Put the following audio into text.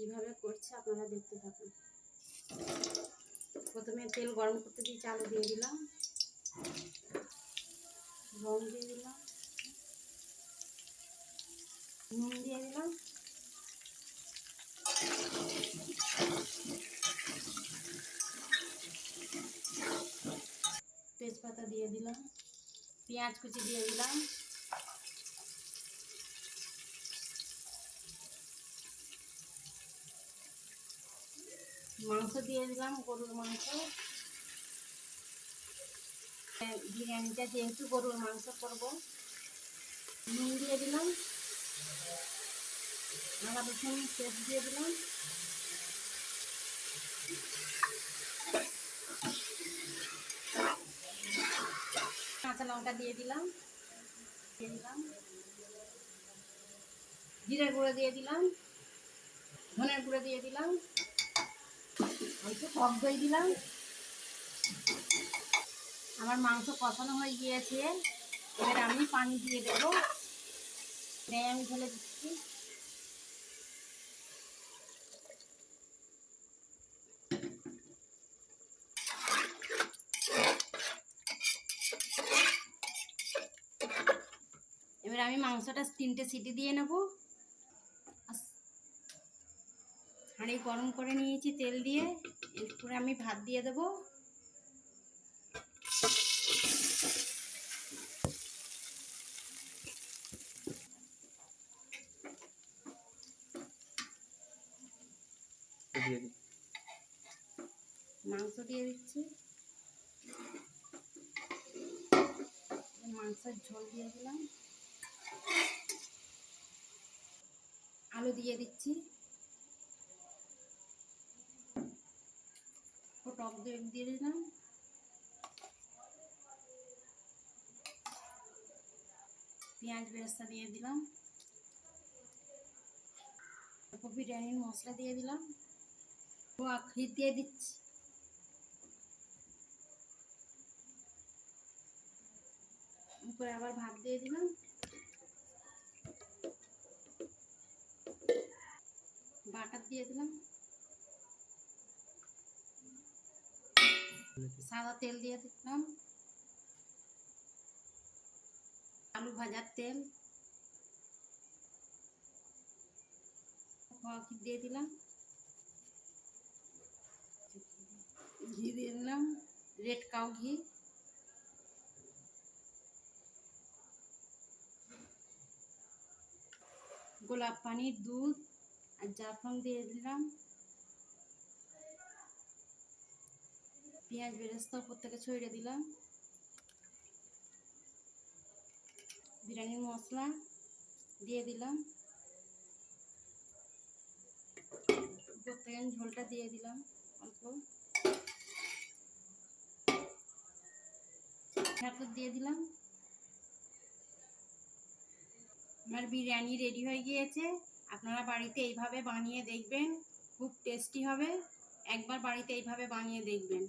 কিভাবে করছে আপনারা দেখতে থাকুন। প্রথমে তেল গরম করতে দিয়েছি, আলু দিয়ে দিলাম, রং দিয়ে দিলাম, নুন দিয়ে দিলাম, তেজপাতা দিয়ে দিলাম, পেঁয়াজ কুচি দিয়ে দিলাম, মাংস দিয়ে দিলাম, গরুর মাংস। বিরিয়ানিটা যেহেতু গরুর মাংস করব, নুন দিয়ে দিলাম, আদা রসুন পেস্ট দিয়ে দিলাম, কাঁচা লঙ্কা দিয়ে দিলাম, জিরার গুঁড়ো দিয়ে দিলাম, ধনের গুঁড়ো দিয়ে দিলাম, অল্প টক দই দিলাম। আমার মাংস কষানো হয়ে গিয়েছে, এবার আমি পানি দিয়ে দেবো। আমি ঢেলে দিচ্ছি। এবার আমি মাংসটা 3টে সিটি দিয়ে নেব। হাঁড়ি গরম করে নিয়েছি তেল দিয়ে, এরপরে আমি ভাত দিয়ে দেবো। মাংস দিয়ে দিচ্ছি, মাংসের ঝোল দিয়ে দিলাম, আলু দিয়ে দিচ্ছি, টক দই দিয়ে দিলাম, পেঁয়াজ বেরেস্তা দিয়ে দিলাম, বিরিয়ানির মশলা দিয়ে দিলাম, ক্ষীর দিয়ে দিচ্ছি, উপরে আবার ভাত দিয়ে দিলাম, বাটার দিয়ে দিলাম, সাদা তেল দিয়ে দিলাম, আলু ভাজার তেল, ক্ষীর দিয়ে দিলাম, ঘি দিয়ে দিলাম, রেড কাউ ঘি, গোলাপ পানি, দুধ আর জাফরান দিয়ে দিলাম, পেঁয়াজ বেরেস্তা উপর থেকে ছড়িয়ে দিলাম, বিরিয়ানির মশলা দিয়ে দিলাম, উপর থেকে ঝোলটা দিয়ে দিলাম অল্প, ঠাকুর দিয়ে দিলাম। আমার বিরিয়ানি রেডি হয়ে গিয়েছে। আপনারা বাড়িতে এইভাবে বানিয়ে দেখবেন, খুব টেস্টি হবে। একবার বাড়িতে এইভাবে বানিয়ে দেখবেন।